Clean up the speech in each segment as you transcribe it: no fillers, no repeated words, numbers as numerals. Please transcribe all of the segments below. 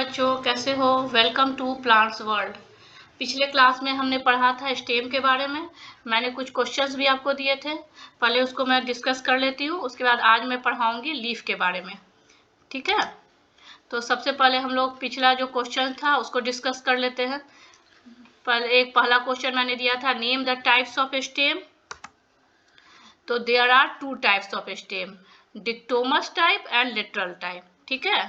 बच्चों, कैसे हो? Welcome to plants world. पिछले क्लास में हमने पढ़ा था स्टेम के बारे में। मैंने कुछ क्वेश्चंस भी आपको दिए थे, पहले उसको मैं डिस्कस कर लेती हूँ। उसके बाद आज मैं पढ़ाऊंगी लीफ के बारे में, ठीक है? तो सबसे पहले हम लोग पिछला जो क्वेश्चन था उसको डिस्कस कर लेते हैं। पहला क्वेश्चन मैंने दिया था, name the types of stem. तो there are two types of stem, dichotomous type and literal type, ठीक है?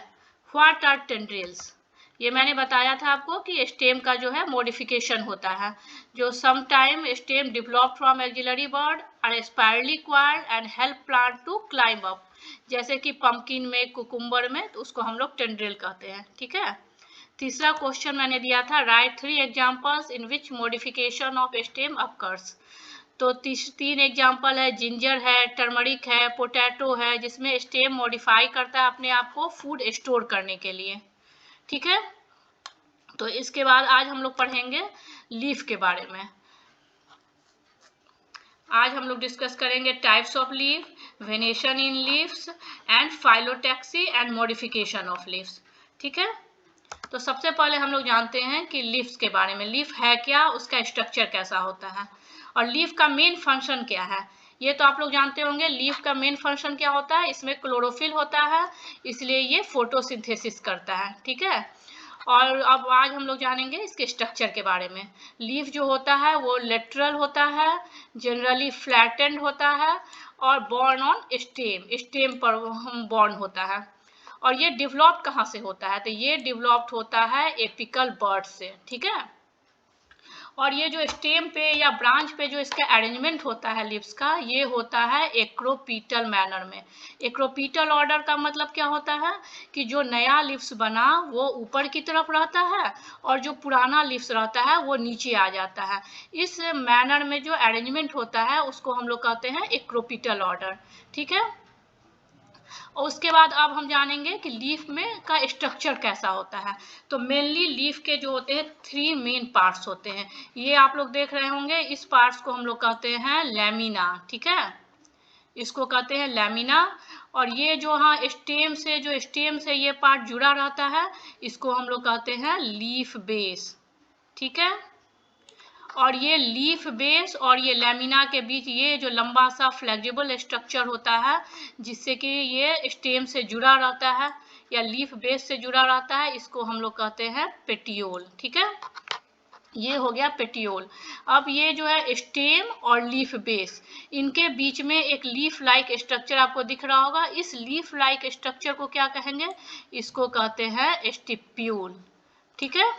What are tendrils? ये मैंने बताया था आपको कि स्टेम का जो है मॉडिफिकेशन होता है, जो some time stem develop from axillary bud or spirally coiled and help plant to climb up, जैसे कि पंपकिन में, कुकुम्बर में, तो उसको हम लोग टेंड्रिल कहते हैं, ठीक है? तीसरा क्वेश्चन मैंने दिया था, right 3 examples in which modification of stem occurs. तो तीन एग्जाम्पल है, जिंजर है, टर्मरिक है, पोटैटो है, जिसमें स्टेम मॉडिफाई करता है अपने आप को फूड स्टोर करने के लिए, ठीक है? तो इसके बाद आज हम लोग पढ़ेंगे लीफ के बारे में। आज हम लोग डिस्कस करेंगे types of leaf, venation in leaves and phyllotaxy and modification of leaves, ठीक है? तो सबसे पहले हम लोग जानते हैं कि लीव्स के बारे में। लीफ है क्या, उसका स्ट्रक्चर कैसा होता है, और लीफ का मेन फंक्शन क्या है। ये तो आप लोग जानते होंगे, लीफ का मेन फंक्शन क्या होता है, इसमें क्लोरोफिल होता है, इसलिए ये फोटोसिंथेसिस करता है, ठीक है? और अब आज हम लोग जानेंगे इसके स्ट्रक्चर के बारे में। लीफ जो होता है वो लेटरल होता है, जनरली फ्लैटेंड होता है, और बॉर्न ऑन स्टेम, स्टेम पर बॉर्न होता है। और ये डेवलप कहाँ से होता है, तो ये डेवलप्ड होता है एपिकल बर्ड से, ठीक है? और ये जो स्टेम पे या ब्रांच पे जो इसका अरेंजमेंट होता है लीव्स का, ये होता है एक्रोपीटल मैनर में। एक्रोपीटल ऑर्डर का मतलब क्या होता है कि जो नया लीव्स बना वो ऊपर की तरफ रहता है, और जो पुराना लीव्स रहता है वो नीचे आ जाता है। इस मैनर में जो अरेंजमेंट होता है उसको हम लोग कहते हैं एक्रोपीटल ऑर्डर, ठीक है? और उसके बाद अब हम जानेंगे कि लीफ में का स्ट्रक्चर कैसा होता है। तो मेनली लीफ के जो होते हैं 3 मेन पार्ट्स होते हैं। ये आप लोग देख रहे होंगे, इस पार्ट्स को हम लोग कहते हैं लैमिना, ठीक है? इसको कहते हैं लैमिना। और ये जो स्टेम से ये पार्ट जुड़ा रहता है, इसको हम लोग कहते हैं लीफ बेस, ठीक है? और ये लीफ बेस और ये लैमिना के बीच ये जो लंबा सा फ्लेक्सिबल स्ट्रक्चर होता है, जिससे कि ये स्टेम से जुड़ा रहता है या लीफ बेस से जुड़ा रहता है, इसको हम लोग कहते हैं पेटियोल, ठीक है? ये हो गया पेटियोल। अब ये जो है स्टेम और लीफ बेस, इनके बीच में एक लीफ लाइक स्ट्रक्चर आपको दिख रहा होगा। इस लीफ लाइक स्ट्रक्चर को क्या कहेंगे, इसको कहते हैं स्टिप्यूल, ठीक है?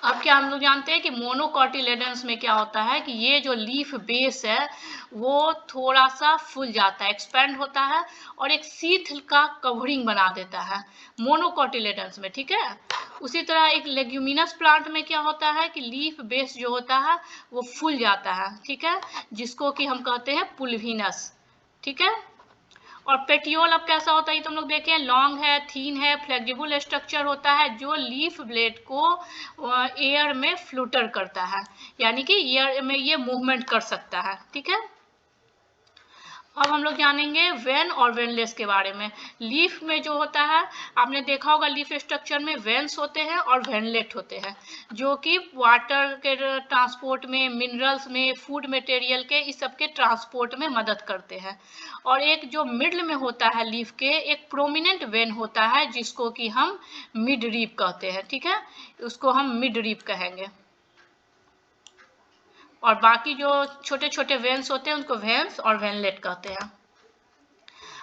अब क्या हम लोग जानते हैं कि मोनोकोटिलेडन्स में क्या होता है कि ये जो लीफ बेस है वो थोड़ा सा फूल जाता है, एक्सपेंड होता है, और एक शीथ का कवरिंग बना देता है मोनोकोटिलेडन्स में, ठीक है? उसी तरह एक लेग्यूमिनस प्लांट में क्या होता है कि लीफ बेस जो होता है वो फूल जाता है, ठीक है? जिसको कि हम कहते हैं पुल्विनस, ठीक है? और पेटियोल अब कैसा होता है ये तुम लोग देखें, लॉन्ग है, थीन है, फ्लेक्सिबल स्ट्रक्चर होता है, जो लीफ ब्लेड को एयर में फ्लूटर करता है, यानी कि एयर में ये मूवमेंट कर सकता है, ठीक है? अब हम लोग जानेंगे वेन और वेनलेस के बारे में। लीफ में जो होता है, आपने देखा होगा लीफ स्ट्रक्चर में वेन्स होते हैं और वेनलेट होते हैं, जो कि वाटर के ट्रांसपोर्ट में, मिनरल्स में, फूड मटेरियल के, इस सब के ट्रांसपोर्ट में मदद करते हैं। और एक जो मिडल में होता है लीफ के, एक प्रोमिनेंट वेन होता है जिसको कि हम मिड रीप कहते हैं, ठीक है? उसको हम मिड रीप कहेंगे। और बाकी जो छोटे छोटे वेन्स होते हैं उनको वेन्स और वेनलेट कहते हैं।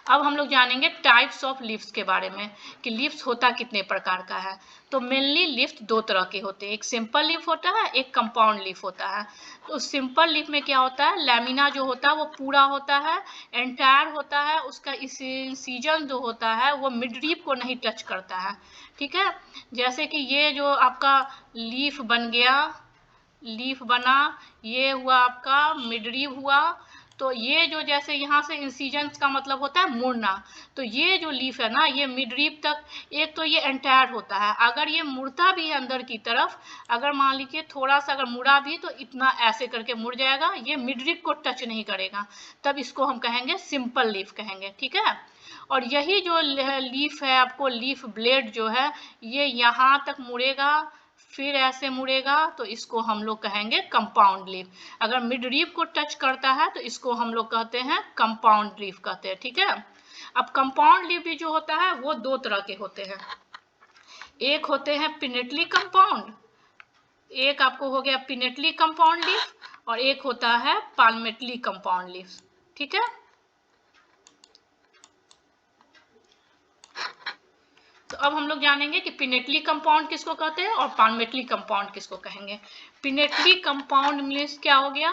अब हम लोग जानेंगे टाइप्स ऑफ लीव्स के बारे में कि लीव्स होता कितने प्रकार का है। तो मेनली लीव्स 2 तरह के होते हैं, एक सिंपल लीफ होता है, एक कंपाउंड लीफ होता है। तो सिंपल लीफ में क्या होता है, लैमिना जो होता है वो पूरा होता है, एंटायर होता है, उसका इंसिजन जो होता है वो मिड रीप को नहीं टच करता है, ठीक है? जैसे कि ये जो आपका लीफ बन गया, लीफ बना, ये हुआ आपका मिड रीप हुआ, तो ये जो जैसे यहाँ से इंसिजन का मतलब होता है मुड़ना, तो ये जो लीफ है ना, ये मिडरीब तक, एक तो ये एंटायर होता है, अगर ये मुड़ता भी है अंदर की तरफ, अगर मान लीजिए थोड़ा सा अगर मुड़ा भी तो इतना ऐसे करके मुड़ जाएगा, ये मिडरीब को टच नहीं करेगा, तब इसको हम कहेंगे सिंपल लीफ कहेंगे, ठीक है। और यही जो लीफ है, आपको लीफ ब्लेड जो है, ये यहाँ तक मुड़ेगा, फिर ऐसे मुड़ेगा, तो इसको हम लोग कहेंगे कंपाउंड लीफ। अगर मिड लीफ को टच करता है तो इसको हम लोग कहते हैं कंपाउंड लीफ कहते हैं, ठीक है। अब कंपाउंड लीफ भी जो होता है वो दो तरह के होते हैं, एक होते हैं पिनेटली कंपाउंड, एक आपको हो गया पिनेटली कंपाउंड लीफ, और एक होता है पाल्मेटली कंपाउंड लीफ, ठीक है। तो अब हम लोग जानेंगे कि पिनेटली कंपाउंड किसको कहते हैं और पाल्मेटली कंपाउंड किसको कहेंगे। पिनेटली कंपाउंड मीन्स क्या हो गया,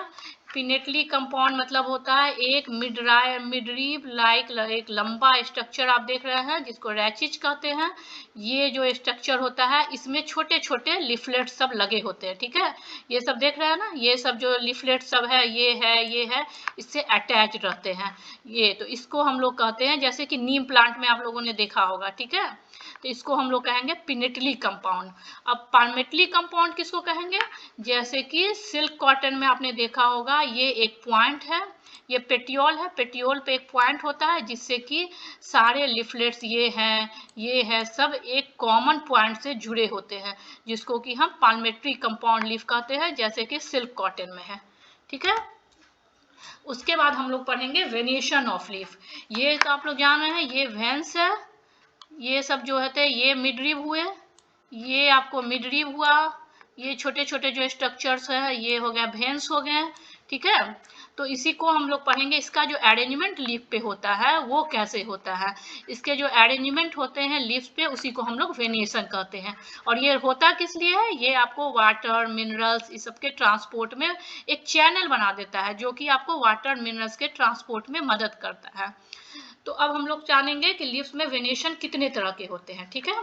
पिनेटली कंपाउंड मतलब होता है एक मिडरीब लाइक एक लंबा स्ट्रक्चर आप देख रहे हैं जिसको रैचिज कहते हैं। ये जो स्ट्रक्चर होता है इसमें छोटे छोटे लिफलेट सब लगे होते हैं, ठीक है। ये सब देख रहे हैं ना, ये सब जो लिफलेट सब है, ये है, इससे अटैच रहते हैं ये, तो इसको हम लोग कहते हैं, जैसे कि नीम प्लांट में आप लोगों ने देखा होगा, ठीक है। तो इसको हम लोग कहेंगे पिनेटली कंपाउंड। अब पाल्मेटली कंपाउंड किसको कहेंगे, जैसे कि सिल्क कॉटन में आपने देखा होगा, ये एक पॉइंट है, ये पेटियोल है, पेटियोल पे एक पॉइंट होता है जिससे कि सारे लिफलेट्स ये है सब एक कॉमन पॉइंट से जुड़े होते हैं, जिसको कि हम पाल्मेटरी कंपाउंड लीफ कहते हैं, जैसे कि सिल्क कॉटन में है, ठीक है। उसके बाद हम लोग पढ़ेंगे वेनिएशन ऑफ लीफ। ये तो आप लोग जान रहे हैं, ये वेंस है, ये सब जो होते ये मिडरीब हुए, ये आपको मिडरीब हुआ, ये छोटे छोटे जो स्ट्रक्चर्स है ये हो गया भेंस हो गए, ठीक है। तो इसी को हम लोग पढ़ेंगे, इसका जो अरेंजमेंट लीफ पे होता है वो कैसे होता है, इसके जो अरेंजमेंट होते हैं लीफ पे उसी को हम लोग वेनिएशन कहते हैं। और ये होता किस लिए है, ये आपको वाटर मिनरल्स इस सब के ट्रांसपोर्ट में एक चैनल बना देता है, जो कि आपको वाटर मिनरल्स के ट्रांसपोर्ट में मदद करता है। तो अब हम लोग जानेंगे कि लीव्स में वेनिएशन कितने तरह के होते हैं, ठीक है।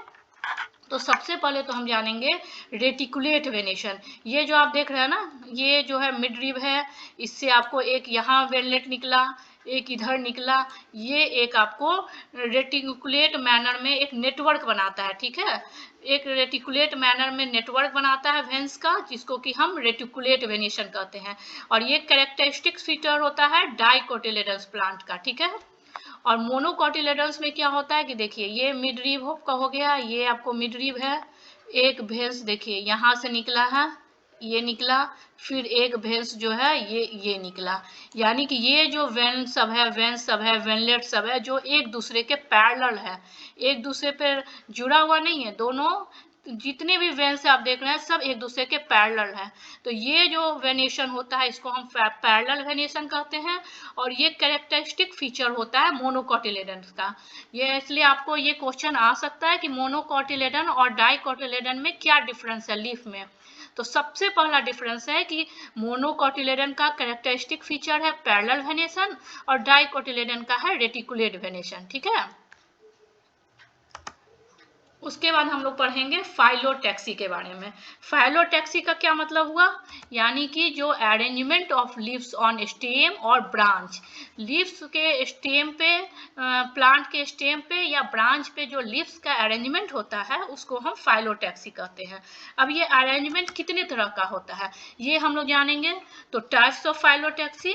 तो सबसे पहले तो हम जानेंगे रेटिकुलेट वेनिएशन। ये जो आप देख रहे हैं ना, ये जो है मिडरीब है, इससे आपको एक यहाँ वेनलेट निकला, एक इधर निकला, ये एक आपको रेटिकुलेट मैनर में एक नेटवर्क बनाता है, ठीक है। एक रेटिकुलेट मैनर में नेटवर्क बनाता है वेंस का, जिसको कि हम रेटिकुलेट वेनिएशन कहते हैं। और ये कैरेक्टरिस्टिक फीचर होता है डाइकोटिलेडन्स प्लांट का, ठीक है। और मोनोकोटिलेडन्स में क्या होता है कि देखिए ये मिडरीब का हो गया, ये आपको मिडरीब है, एक भेंस देखिए यहाँ से निकला है, ये निकला, फिर एक भेंस जो है ये निकला, यानी कि ये जो वेन सब है वेनलेट सब है जो एक दूसरे के पैरेलल है, एक दूसरे पर जुड़ा हुआ नहीं है, दोनों जितने भी वेन्स आप देख रहे हैं सब एक दूसरे के पैरेलल है। तो ये जो वेनिएशन होता है इसको हम पैरेलल वेनिएशन कहते हैं, और ये कैरेक्टरिस्टिक फीचर होता है मोनोकोटिलेडन्स का। ये इसलिए आपको ये क्वेश्चन आ सकता है कि मोनोकोटिलेडन और डाइकोटिलेडन में क्या डिफरेंस है लीफ में। तो सबसे पहला डिफरेंस है कि मोनोकोटिलेडन का कैरेक्टरिस्टिक फीचर है पैरेलल वेनिएशन और डाइकोटिलेडन का है रेटिकुलेट वेनिएशन, ठीक है। उसके बाद हम लोग पढ़ेंगे फाइलोटैक्सी के बारे में। फाइलोटैक्सी का क्या मतलब हुआ, यानी कि जो arrangement of leaves on stem और ब्रांच, लीव्स के स्टेम पे, प्लांट के स्टेम पे या ब्रांच पे जो लीव्स का अरेंजमेंट होता है उसको हम फाइलोटैक्सी कहते हैं। अब ये अरेंजमेंट कितने तरह का होता है ये हम लोग जानेंगे। तो टाइप्स ऑफ फाइलोटैक्सी,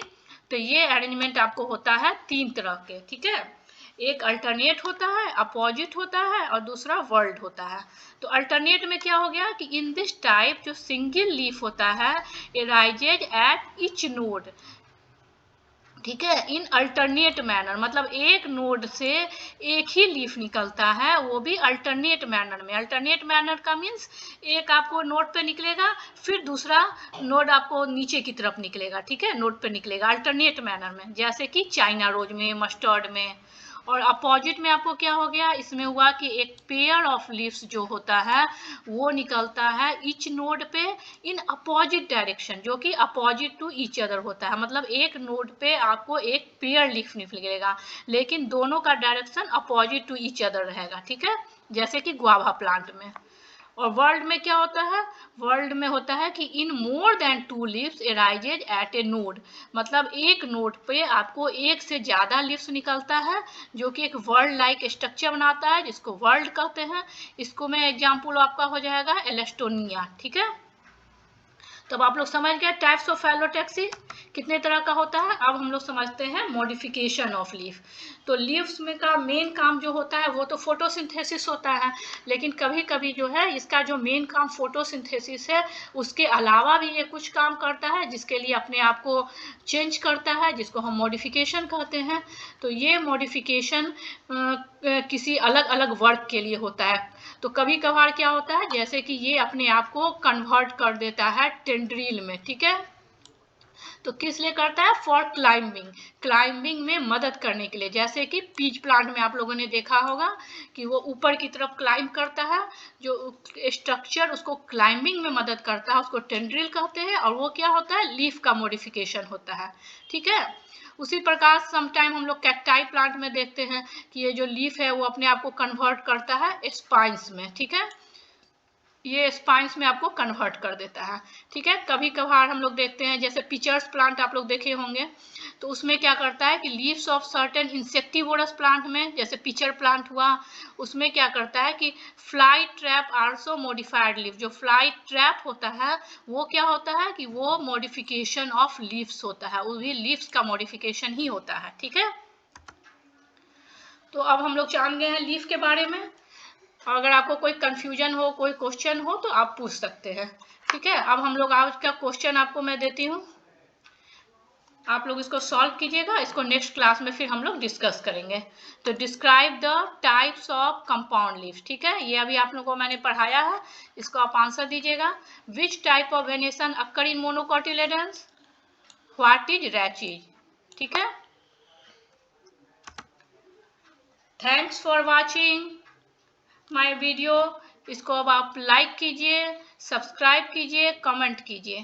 तो ये अरेंजमेंट आपको होता है 3 तरह के, ठीक है। एक अल्टरनेट होता है, अपोजिट होता है और दूसरा वर्ल्ड होता है। तो अल्टरनेट में क्या हो गया कि इन दिस टाइप जो सिंगल लीफ होता है एराइजेज एट ईच नोड, ठीक है, इन अल्टरनेट मैनर, मतलब एक नोड से एक ही लीफ निकलता है, वो भी अल्टरनेट मैनर में। अल्टरनेट मैनर का मीन्स एक आपको नोड पे निकलेगा, फिर दूसरा नोड आपको नीचे की तरफ निकलेगा, ठीक है, नोड पे निकलेगा अल्टरनेट मैनर में, जैसे कि चाइना रोज में, मस्टर्ड में। और अपोजिट में आपको क्या हो गया, इसमें हुआ कि एक पेयर ऑफ लीव्स जो होता है वो निकलता है ईच नोड पे इन अपोजिट डायरेक्शन, जो कि अपोजिट टू ईच अदर होता है, मतलब एक नोड पे आपको एक पेयर लीफ निकलेगा, लेकिन दोनों का direction opposite to each other रहेगा, ठीक है, जैसे कि गुआवा प्लांट में। और वर्ल्ड में क्या होता है, वर्ल्ड में होता है कि in more than 2 leaves arises at a node, मतलब एक नोड पे आपको एक से ज्यादा लीव्स निकलता है जो कि एक वर्ल्ड लाइक स्ट्रक्चर बनाता है जिसको वर्ल्ड कहते हैं। इसको में एग्जाम्पल आपका हो जाएगा एलेस्टोनिया। ठीक है, तब आप लोग समझ गए टाइप्स ऑफ फाइलोटैक्सी कितने तरह का होता है। अब हम लोग समझते हैं मॉडिफिकेशन ऑफ लीफ। तो लीव्स में का मेन काम जो होता है वो तो फोटोसिंथेसिस होता है, लेकिन कभी कभी जो है इसका जो मेन काम फोटोसिंथेसिस है उसके अलावा भी ये कुछ काम करता है जिसके लिए अपने आप को चेंज करता है, जिसको हम मॉडिफिकेशन कहते हैं। तो ये मॉडिफिकेशन किसी अलग अलग वर्क के लिए होता है। तो कभी कभार क्या होता है, जैसे कि ये अपने आप को कन्वर्ट कर देता है टेंड्रिल में। ठीक है, तो किस लिए करता है, फॉर क्लाइंबिंग, क्लाइंबिंग में मदद करने के लिए। जैसे कि पीच प्लांट में आप लोगों ने देखा होगा कि वो ऊपर की तरफ क्लाइंब करता है, जो स्ट्रक्चर उसको क्लाइंबिंग में मदद करता है उसको टेंड्रिल कहते हैं, और वो क्या होता है, लीफ का मॉडिफिकेशन होता है। ठीक है, उसी प्रकार समटाइम हम लोग कैक्टाई प्लांट में देखते हैं कि ये जो लीफ है वो अपने आप को कन्वर्ट करता है स्पाइन्स में। ठीक है, ये स्पाइन्स में आपको कन्वर्ट कर देता है। ठीक है, कभी कभार हम लोग देखते हैं जैसे पिचर्स प्लांट आप लोग देखे होंगे, तो उसमें क्या करता है कि leaves of certain insectivorous plant में, जैसे पिचर प्लांट हुआ, उसमें क्या करता है कि fly trap also modified leaf, जो फ्लाई ट्रैप होता है वो क्या होता है कि वो मॉडिफिकेशन ऑफ लीव्स होता है, वो भी लीव्स का मॉडिफिकेशन ही होता है। ठीक है, तो अब हम लोग जान गए हैं लीफ के बारे में। अगर आपको कोई कंफ्यूजन हो, कोई क्वेश्चन हो तो आप पूछ सकते हैं। ठीक है, अब हम लोग आज का क्वेश्चन आपको मैं देती हूँ, आप लोग इसको सॉल्व कीजिएगा, इसको नेक्स्ट क्लास में फिर हम लोग डिस्कस करेंगे। तो describe the types of compound leaves. ठीक है, ये अभी आप लोगों को मैंने पढ़ाया है, इसको आप आंसर दीजिएगा। Which type of venation occur in monocotyledons, what is rachis. ठीक है, thanks for watching my video. इसको अब आप लाइक कीजिए, सब्सक्राइब कीजिए, कमेंट कीजिए।